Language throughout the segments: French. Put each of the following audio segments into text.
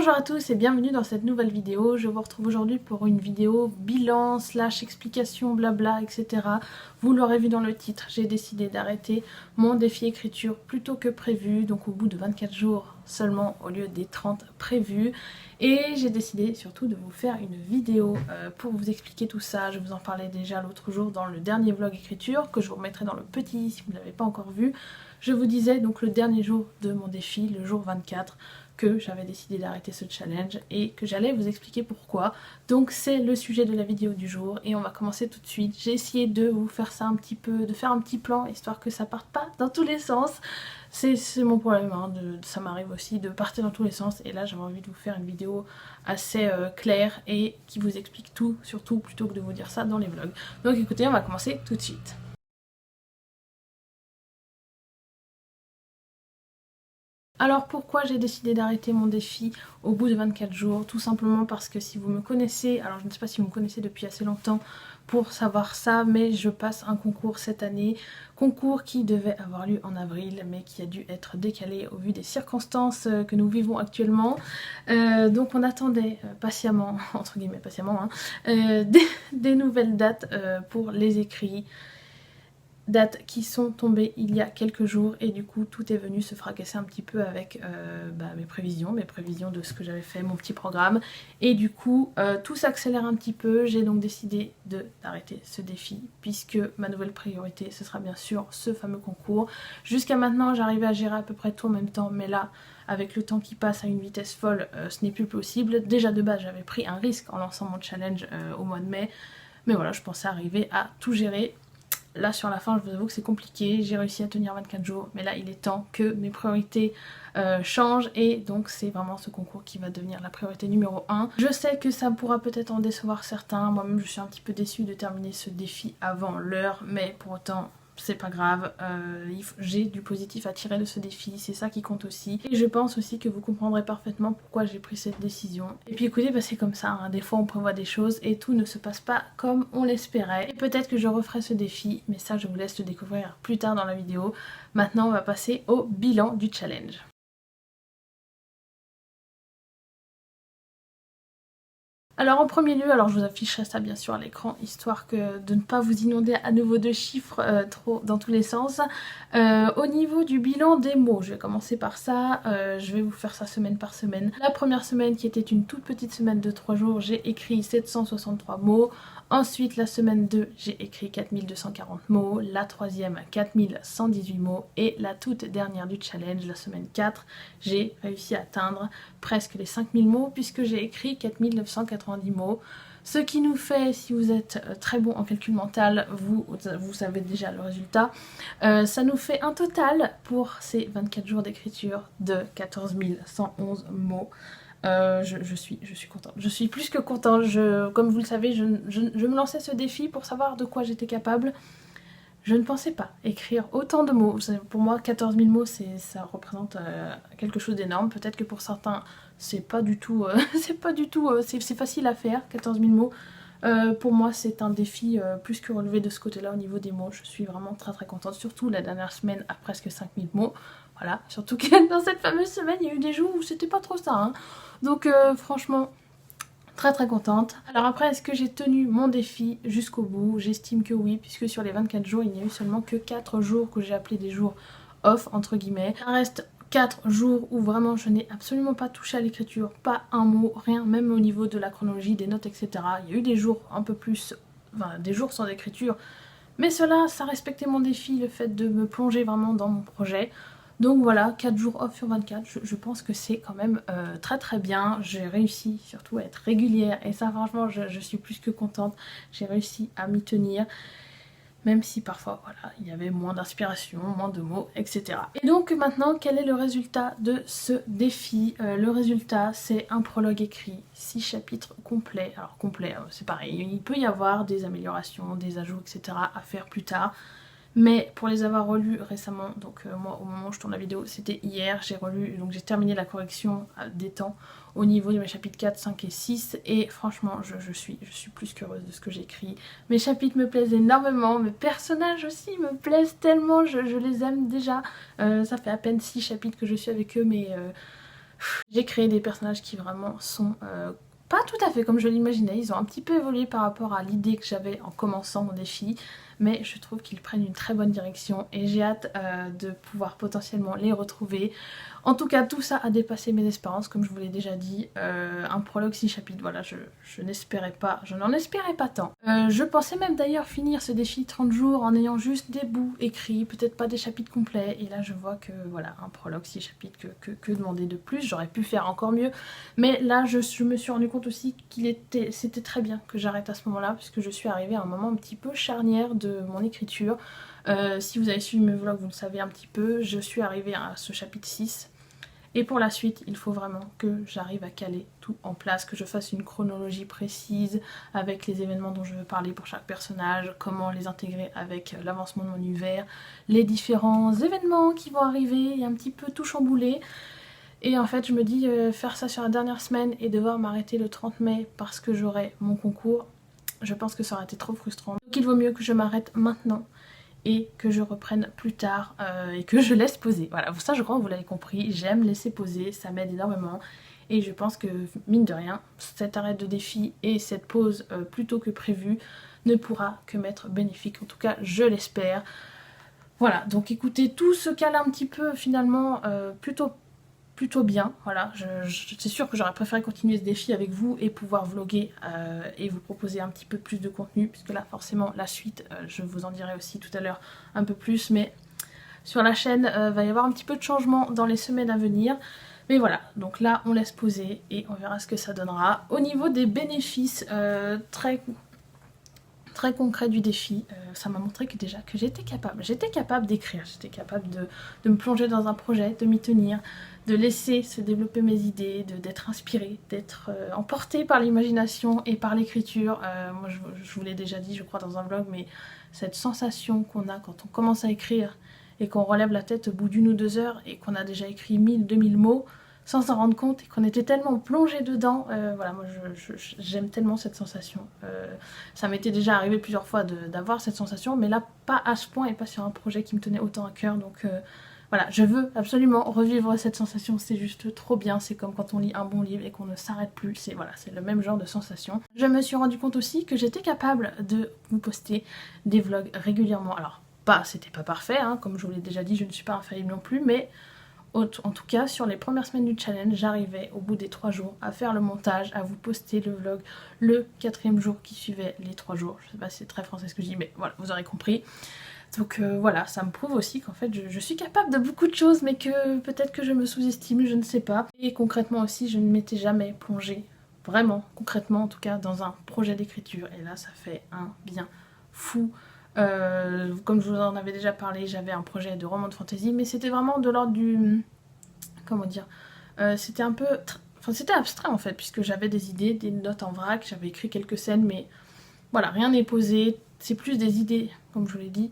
Bonjour à tous et bienvenue dans cette nouvelle vidéo. Je vous retrouve aujourd'hui pour une vidéo bilan / explication blabla etc. Vous l'aurez vu dans le titre, j'ai décidé d'arrêter mon défi écriture plus tôt que prévu, donc au bout de 24 jours seulement au lieu des 30 prévus. Et j'ai décidé surtout de vous faire une vidéo pour vous expliquer tout ça. Je vous en parlais déjà l'autre jour dans le dernier vlog écriture que je vous remettrai dans le petit si vous ne l'avez pas encore vu. Je vous disais donc le dernier jour de mon défi, le jour 24, que j'avais décidé d'arrêter ce challenge et que j'allais vous expliquer pourquoi. Donc c'est le sujet de la vidéo du jour et on va commencer tout de suite. J'ai essayé de vous faire ça un petit peu, de faire un petit plan histoire que ça parte pas dans tous les sens. C'est mon problème, hein, ça m'arrive aussi de partir dans tous les sens et là j'avais envie de vous faire une vidéo assez claire et qui vous explique tout, surtout plutôt que de vous dire ça dans les vlogs. Donc écoutez, on va commencer tout de suite. Alors pourquoi j'ai décidé d'arrêter mon défi au bout de 24 jours? Tout simplement parce que si vous me connaissez, alors je ne sais pas si vous me connaissez depuis assez longtemps pour savoir ça, mais je passe un concours cette année, concours qui devait avoir lieu en avril, mais qui a dû être décalé au vu des circonstances que nous vivons actuellement. Donc on attendait patiemment, entre guillemets patiemment, hein, des nouvelles dates pour les écrits. Dates qui sont tombées il y a quelques jours et du coup tout est venu se fracasser un petit peu avec mes prévisions de ce que j'avais fait, mon petit programme, et du coup tout s'accélère un petit peu. J'ai donc décidé d'arrêter ce défi puisque ma nouvelle priorité ce sera bien sûr ce fameux concours. Jusqu'à maintenant j'arrivais à gérer à peu près tout en même temps, mais là avec le temps qui passe à une vitesse folle ce n'est plus possible. Déjà de base j'avais pris un risque en lançant mon challenge au mois de mai, mais voilà, je pensais arriver à tout gérer. Là sur la fin je vous avoue que c'est compliqué, j'ai réussi à tenir 24 jours, mais là il est temps que mes priorités changent et donc c'est vraiment ce concours qui va devenir la priorité numéro 1. Je sais que ça pourra peut-être en décevoir certains, moi-même je suis un petit peu déçue de terminer ce défi avant l'heure, mais pour autant c'est pas grave, j'ai du positif à tirer de ce défi, c'est ça qui compte aussi. Et je pense aussi que vous comprendrez parfaitement pourquoi j'ai pris cette décision. Et puis écoutez, c'est comme ça, hein. Des fois on prévoit des choses et tout ne se passe pas comme on l'espérait. Et peut-être que je referai ce défi, mais ça je vous laisse le découvrir plus tard dans la vidéo. Maintenant on va passer au bilan du challenge. Alors en premier lieu, alors je vous afficherai ça bien sûr à l'écran, histoire que de ne pas vous inonder à nouveau de chiffres trop dans tous les sens. Au niveau du bilan des mots, je vais commencer par ça, je vais vous faire ça semaine par semaine. La première semaine qui était une toute petite semaine de 3 jours, j'ai écrit 763 mots. Ensuite la semaine 2, j'ai écrit 4240 mots, la troisième 4118 mots et la toute dernière du challenge, la semaine 4, j'ai réussi à atteindre presque les 5000 mots puisque j'ai écrit 4990 mots. Ce qui nous fait, si vous êtes très bon en calcul mental, vous savez déjà le résultat, ça nous fait un total pour ces 24 jours d'écriture de 14 111 mots. Je suis contente, je suis plus que contente. Comme vous le savez, je me lançais ce défi pour savoir de quoi j'étais capable. Je ne pensais pas écrire autant de mots. Pour moi, 14 000 mots, ça représente quelque chose d'énorme. Peut-être que pour certains, c'est pas du tout, c'est facile à faire, 14 000 mots. Pour moi, c'est un défi plus que relevé de ce côté-là au niveau des mots. Je suis vraiment très très contente, surtout la dernière semaine à presque 5000 mots. Voilà, surtout que dans cette fameuse semaine, il y a eu des jours où c'était pas trop ça, hein. Donc franchement, très très contente. Alors après, est-ce que j'ai tenu mon défi jusqu'au bout? J'estime que oui, puisque sur les 24 jours, il n'y a eu seulement que 4 jours que j'ai appelé des jours off, entre guillemets. Il reste 4 jours où vraiment je n'ai absolument pas touché à l'écriture, pas un mot, rien, même au niveau de la chronologie, des notes, etc. Il y a eu des jours un peu plus, enfin des jours sans écriture, mais cela, ça respectait mon défi, le fait de me plonger vraiment dans mon projet. Donc voilà, 4 jours off sur 24, je pense que c'est quand même très très bien. J'ai réussi surtout à être régulière et ça franchement je suis plus que contente. J'ai réussi à m'y tenir. Même si parfois, voilà, il y avait moins d'inspiration, moins de mots, etc. Et donc maintenant, quel est le résultat de ce défi? Le résultat, c'est un prologue écrit, 6 chapitres complets. Alors complet, c'est pareil, il peut y avoir des améliorations, des ajouts, etc. à faire plus tard. Mais pour les avoir relus récemment, donc moi au moment où je tourne la vidéo, c'était hier, j'ai relu, donc j'ai terminé la correction des temps au niveau de mes chapitres 4, 5 et 6 et franchement je suis plus qu'heureuse de ce que j'écris. Mes chapitres me plaisent énormément, mes personnages aussi me plaisent tellement, je les aime déjà. Ça fait à peine 6 chapitres que je suis avec eux, mais J'ai créé des personnages qui vraiment sont pas tout à fait comme je l'imaginais. Ils ont un petit peu évolué par rapport à l'idée que j'avais en commençant mon défi, mais je trouve qu'ils prennent une très bonne direction et j'ai hâte de pouvoir potentiellement les retrouver. En tout cas, tout ça a dépassé mes espérances, comme je vous l'ai déjà dit. Un prologue 6 chapitres, voilà, je n'espérais pas, je n'en espérais pas tant. Je pensais même d'ailleurs finir ce défi 30 jours en ayant juste des bouts écrits, peut-être pas des chapitres complets. Et là, je vois que voilà, un prologue 6 chapitres, que demander de plus? J'aurais pu faire encore mieux. Mais là, je me suis rendu compte aussi c'était très bien que j'arrête à ce moment-là, puisque je suis arrivée à un moment un petit peu charnière de mon écriture. Si vous avez suivi mes vlogs, vous le savez un petit peu, je suis arrivée à ce chapitre 6. Et pour la suite, il faut vraiment que j'arrive à caler tout en place, que je fasse une chronologie précise avec les événements dont je veux parler pour chaque personnage, comment les intégrer avec l'avancement de mon univers, les différents événements qui vont arriver et un petit peu tout chambouler. Et en fait, je me dis, faire ça sur la dernière semaine et devoir m'arrêter le 30 mai parce que j'aurai mon concours, je pense que ça aurait été trop frustrant. Donc il vaut mieux que je m'arrête maintenant et que je reprenne plus tard et que je laisse poser. Voilà, ça je crois que vous l'avez compris, j'aime laisser poser, ça m'aide énormément. Et je pense que, mine de rien, cet arrêt de défi et cette pause plus tôt que prévu ne pourra que m'être bénéfique. En tout cas, je l'espère. Voilà, donc écoutez, tout se cale un petit peu finalement plutôt bien, voilà, c'est sûr que j'aurais préféré continuer ce défi avec vous et pouvoir vlogger et vous proposer un petit peu plus de contenu, puisque là forcément la suite, je vous en dirai aussi tout à l'heure un peu plus, mais sur la chaîne va y avoir un petit peu de changement dans les semaines à venir. Mais voilà, donc là on laisse poser et on verra ce que ça donnera. Au niveau des bénéfices très concret du défi, ça m'a montré que déjà que j'étais capable d'écrire, j'étais capable de me plonger dans un projet, de m'y tenir, de laisser se développer mes idées, d'être inspirée, d'être emportée par l'imagination et par l'écriture. Moi je vous l'ai déjà dit je crois dans un vlog, mais cette sensation qu'on a quand on commence à écrire et qu'on relève la tête au bout d'1 ou 2 heures et qu'on a déjà écrit 1000-2000 mots sans s'en rendre compte et qu'on était tellement plongé dedans, voilà, moi j'aime tellement cette sensation. Ça m'était déjà arrivé plusieurs fois d'avoir cette sensation, mais là pas à ce point et pas sur un projet qui me tenait autant à cœur, donc voilà, je veux absolument revivre cette sensation, c'est juste trop bien, c'est comme quand on lit un bon livre et qu'on ne s'arrête plus, c'est voilà, c'est le même genre de sensation. Je me suis rendu compte aussi que j'étais capable de vous poster des vlogs régulièrement, alors c'était pas parfait, hein, comme je vous l'ai déjà dit, je ne suis pas infaillible non plus, mais en tout cas, sur les premières semaines du challenge, j'arrivais au bout des 3 jours à faire le montage, à vous poster le vlog le 4e jour qui suivait les 3 jours. Je sais pas si c'est très français ce que je dis, mais voilà, vous aurez compris. Donc voilà, ça me prouve aussi qu'en fait je suis capable de beaucoup de choses, mais que peut-être que je me sous-estime, je ne sais pas. Et concrètement aussi, je ne m'étais jamais plongée, vraiment, concrètement en tout cas, dans un projet d'écriture. Et là, ça fait un bien fou. Comme je vous en avais déjà parlé, j'avais un projet de roman de fantasy, mais c'était vraiment de l'ordre du... comment dire, c'était un peu... Enfin, c'était abstrait en fait, puisque j'avais des idées, des notes en vrac, j'avais écrit quelques scènes, mais voilà, rien n'est posé, c'est plus des idées, comme je vous l'ai dit.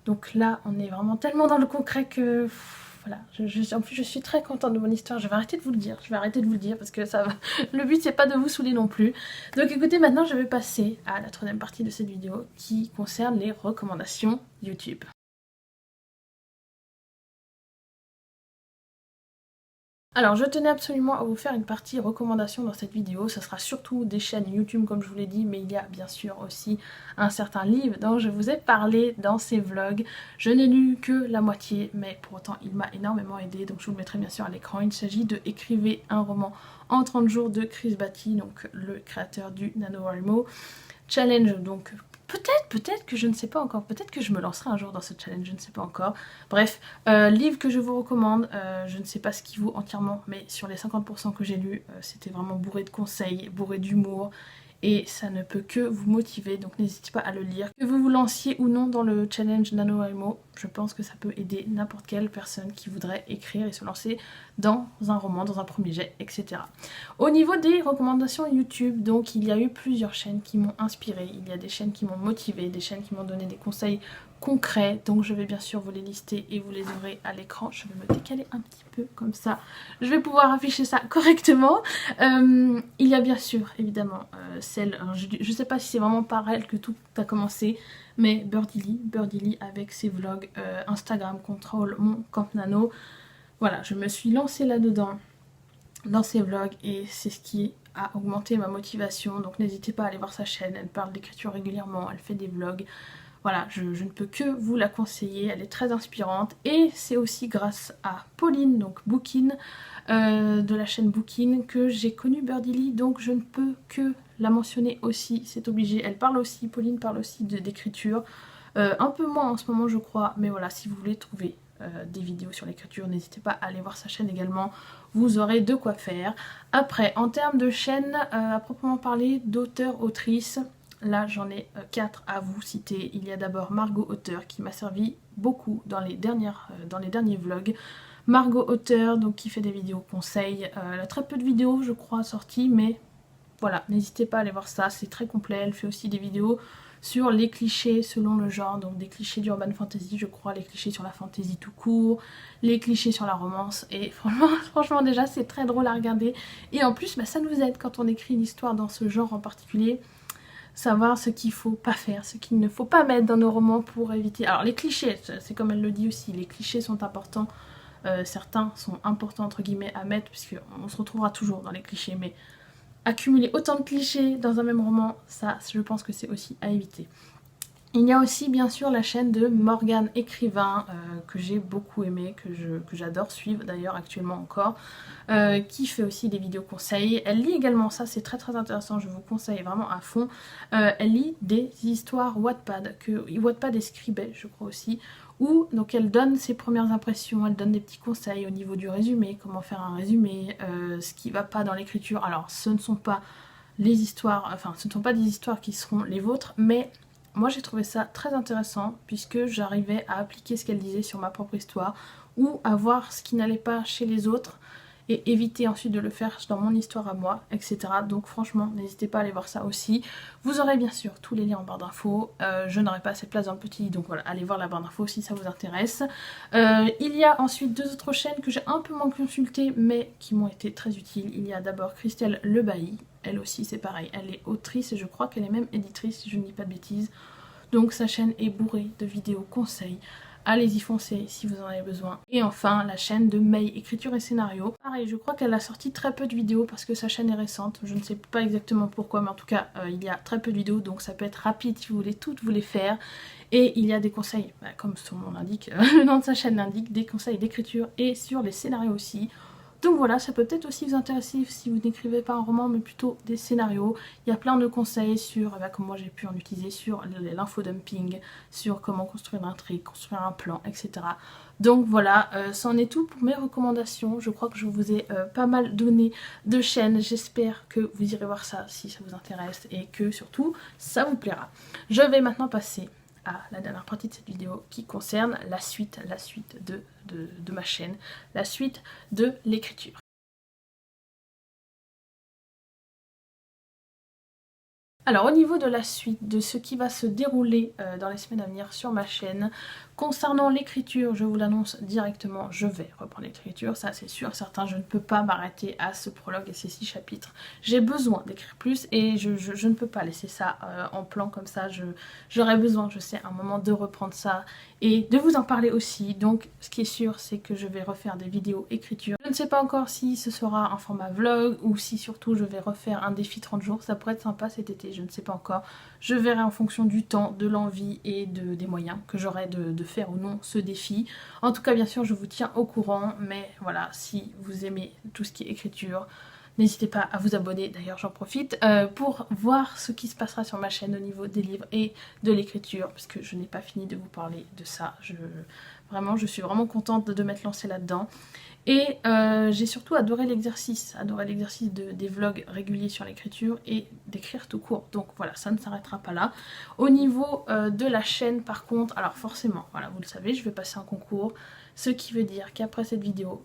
Donc là, on est vraiment tellement dans le concret que... voilà, en plus je suis très contente de mon histoire, je vais arrêter de vous le dire, parce que ça va... Le but c'est pas de vous saouler non plus. Donc écoutez, maintenant je vais passer à la 3e partie de cette vidéo qui concerne les recommandations YouTube. Alors je tenais absolument à vous faire une partie recommandation dans cette vidéo, ça sera surtout des chaînes YouTube comme je vous l'ai dit, mais il y a bien sûr aussi un certain livre dont je vous ai parlé dans ces vlogs. Je n'ai lu que la moitié, mais pour autant il m'a énormément aidé, donc je vous le mettrai bien sûr à l'écran. Il s'agit de Écrivez un roman en 30 jours de Chris Batty, donc le créateur du NaNoWriMo Challenge, donc peut-être que je ne sais pas encore, peut-être que je me lancerai un jour dans ce challenge, je ne sais pas encore. Bref, livre que je vous recommande, je ne sais pas ce qui vaut entièrement, mais sur les 50% que j'ai lus, c'était vraiment bourré de conseils, bourré d'humour, et ça ne peut que vous motiver, donc n'hésitez pas à le lire. Que vous vous lanciez ou non dans le challenge NaNoWriMo, je pense que ça peut aider n'importe quelle personne qui voudrait écrire et se lancer dans un roman, dans un premier jet, etc. Au niveau des recommandations YouTube, donc il y a eu plusieurs chaînes qui m'ont inspirée, il y a des chaînes qui m'ont motivée, des chaînes qui m'ont donné des conseils concrets, donc je vais bien sûr vous les lister et vous les aurez à l'écran. Je vais me décaler un petit peu comme ça, je vais pouvoir afficher ça correctement. Il y a bien sûr évidemment celle, je sais pas si c'est vraiment par elle que tout a commencé, mais Birdie Lee avec ses vlogs Instagram Contrôle mon Camp Nano. Voilà, je me suis lancée là-dedans dans ses vlogs et c'est ce qui a augmenté ma motivation. Donc n'hésitez pas à aller voir sa chaîne, elle parle d'écriture régulièrement, elle fait des vlogs. Voilà, je ne peux que vous la conseiller, elle est très inspirante et c'est aussi grâce à Pauline, donc Bookin, de la chaîne Bookin, que j'ai connu Birdie Lee, donc je ne peux que la mentionner aussi, c'est obligé. Elle parle aussi, Pauline parle aussi d'écriture, un peu moins en ce moment je crois, mais voilà, si vous voulez trouver des vidéos sur l'écriture, n'hésitez pas à aller voir sa chaîne également, vous aurez de quoi faire. Après, en termes de chaîne, à proprement parler, d'auteur-autrice, là j'en ai 4 à vous citer. Il y a d'abord Margot Auteur qui m'a servi beaucoup dans les derniers vlogs. Margot Auteur, donc qui fait des vidéos conseils. Elle a très peu de vidéos je crois sorties, mais voilà, n'hésitez pas à aller voir ça, c'est très complet. Elle fait aussi des vidéos sur les clichés selon le genre, donc des clichés d'urban fantasy je crois, les clichés sur la fantasy tout court, les clichés sur la romance, et franchement déjà c'est très drôle à regarder. Et en plus ça nous aide quand on écrit une histoire dans ce genre en particulier, savoir ce qu'il faut pas faire, ce qu'il ne faut pas mettre dans nos romans pour éviter... Alors les clichés, c'est comme elle le dit aussi, les clichés sont importants, certains sont importants entre guillemets à mettre, puisqu'on se retrouvera toujours dans les clichés, mais accumuler autant de clichés dans un même roman, ça je pense que c'est aussi à éviter. Il y a aussi bien sûr la chaîne de Morgane Écrivain que j'ai beaucoup aimé, que j'adore suivre d'ailleurs actuellement encore, qui fait aussi des vidéos conseils. Elle lit également, ça c'est très très intéressant, je vous conseille vraiment à fond. Elle lit des histoires Wattpad, que Wattpad et Scribd je crois aussi, où donc elle donne ses premières impressions, elle donne des petits conseils au niveau du résumé, comment faire un résumé, ce qui va pas dans l'écriture. Alors ce ne sont pas les histoires, enfin ce ne sont pas des histoires qui seront les vôtres, mais moi j'ai trouvé ça très intéressant puisque j'arrivais à appliquer ce qu'elle disait sur ma propre histoire ou à voir ce qui n'allait pas chez les autres et éviter ensuite de le faire dans mon histoire à moi, etc. Donc franchement, n'hésitez pas à aller voir ça aussi. Vous aurez bien sûr tous les liens en barre d'infos. Je n'aurai pas assez de place dans le petit, donc voilà, allez voir la barre d'infos si ça vous intéresse. Il y a ensuite deux autres chaînes que j'ai un peu moins consultées, mais qui m'ont été très utiles. Il y a d'abord Christelle Lebailly. Elle aussi c'est pareil, elle est autrice et je crois qu'elle est même éditrice si je ne dis pas de bêtises. Donc sa chaîne est bourrée de vidéos conseils. Allez-y foncer si vous en avez besoin. Et enfin la chaîne de May Écriture et Scénario. Pareil, je crois qu'elle a sorti très peu de vidéos parce que sa chaîne est récente. Je ne sais pas exactement pourquoi, mais en tout cas il y a très peu de vidéos, donc ça peut être rapide si vous voulez toutes vous les faire. Et il y a des conseils, comme son nom l'indique, le nom de sa chaîne l'indique, des conseils d'écriture et sur les scénarios aussi. Donc voilà, ça peut peut-être aussi vous intéresser si vous n'écrivez pas un roman mais plutôt des scénarios. Il y a plein de conseils sur, comme moi j'ai pu en utiliser, sur l'infodumping, sur comment construire une intrigue, construire un plan, etc. Donc voilà, c'en est tout pour mes recommandations. Je crois que je vous ai pas mal donné de chaînes. J'espère que vous irez voir ça si ça vous intéresse et que surtout ça vous plaira. Je vais maintenant passer à la dernière partie de cette vidéo qui concerne la suite de ma chaîne, la suite de l'écriture. Alors au niveau de la suite, de ce qui va se dérouler dans les semaines à venir sur ma chaîne, concernant l'écriture, je vous l'annonce directement, je vais reprendre l'écriture, ça c'est sûr, certain, je ne peux pas m'arrêter à ce prologue et ces 6 chapitres. J'ai besoin d'écrire plus et je ne peux pas laisser ça en plan comme ça, j'aurais besoin, je sais, à un moment de reprendre ça et de vous en parler aussi. Donc ce qui est sûr, c'est que je vais refaire des vidéos écriture. Je ne sais pas encore si ce sera un format vlog ou si surtout je vais refaire un défi 30 jours, ça pourrait être sympa cet été, je ne sais pas encore. Je verrai en fonction du temps, de l'envie et des moyens que j'aurai de faire ou non ce défi. En tout cas, bien sûr, je vous tiens au courant, mais voilà, si vous aimez tout ce qui est écriture, n'hésitez pas à vous abonner, d'ailleurs j'en profite, pour voir ce qui se passera sur ma chaîne au niveau des livres et de l'écriture, parce que je n'ai pas fini de vous parler de ça. Vraiment, je suis vraiment contente de m'être lancée là-dedans. Et j'ai surtout adoré l'exercice des vlogs réguliers sur l'écriture et d'écrire tout court. Donc voilà, ça ne s'arrêtera pas là. Au niveau de la chaîne par contre, alors forcément, voilà, vous le savez, je vais passer un concours. Ce qui veut dire qu'après cette vidéo,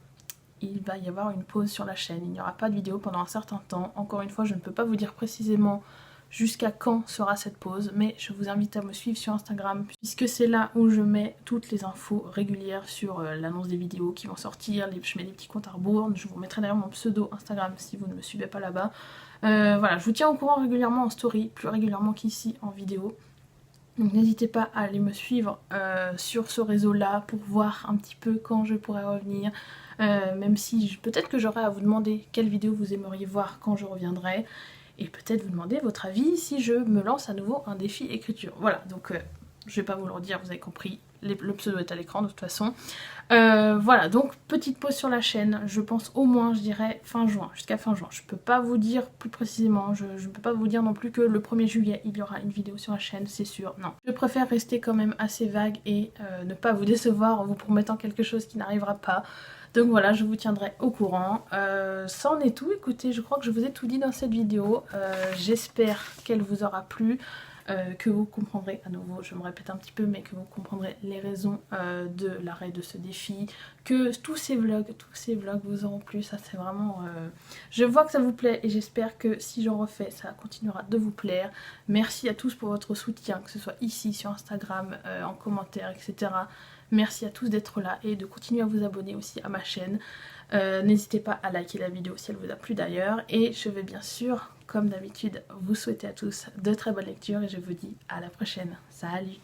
il va y avoir une pause sur la chaîne. Il n'y aura pas de vidéo pendant un certain temps. Encore une fois, je ne peux pas vous dire précisément jusqu'à quand sera cette pause, mais je vous invite à me suivre sur Instagram puisque c'est là où je mets toutes les infos régulières sur l'annonce des vidéos qui vont sortir, je mets des petits comptes à rebours, je vous remettrai d'ailleurs mon pseudo Instagram si vous ne me suivez pas là-bas. Voilà, je vous tiens au courant régulièrement en story, plus régulièrement qu'ici en vidéo. Donc n'hésitez pas à aller me suivre sur ce réseau-là pour voir un petit peu quand je pourrai revenir. Même si peut-être que j'aurai à vous demander quelle vidéo vous aimeriez voir quand je reviendrai. Et peut-être vous demander votre avis si je me lance à nouveau un défi écriture. Voilà, donc je vais pas vous le redire, vous avez compris. Le pseudo est à l'écran de toute façon. Voilà, donc petite pause sur la chaîne, je pense au moins, je dirais fin juin, jusqu'à fin juin. Je peux pas vous dire plus précisément, je peux pas vous dire non plus que le 1er juillet il y aura une vidéo sur la chaîne, c'est sûr, non. Je préfère rester quand même assez vague et ne pas vous décevoir en vous promettant quelque chose qui n'arrivera pas. Donc voilà, je vous tiendrai au courant. Ça en est tout, écoutez, je crois que je vous ai tout dit dans cette vidéo. J'espère qu'elle vous aura plu. Que vous comprendrez, à nouveau je me répète un petit peu, mais que vous comprendrez les raisons de l'arrêt de ce défi, que tous ces vlogs vous auront plu, ça c'est vraiment... Je vois que ça vous plaît et j'espère que si j'en refais, ça continuera de vous plaire. Merci à tous pour votre soutien, que ce soit ici, sur Instagram, en commentaire, etc. Merci à tous d'être là et de continuer à vous abonner aussi à ma chaîne. N'hésitez pas à liker la vidéo si elle vous a plu d'ailleurs. Et je vais bien sûr, comme d'habitude, vous souhaiter à tous de très bonnes lectures et je vous dis à la prochaine. Salut!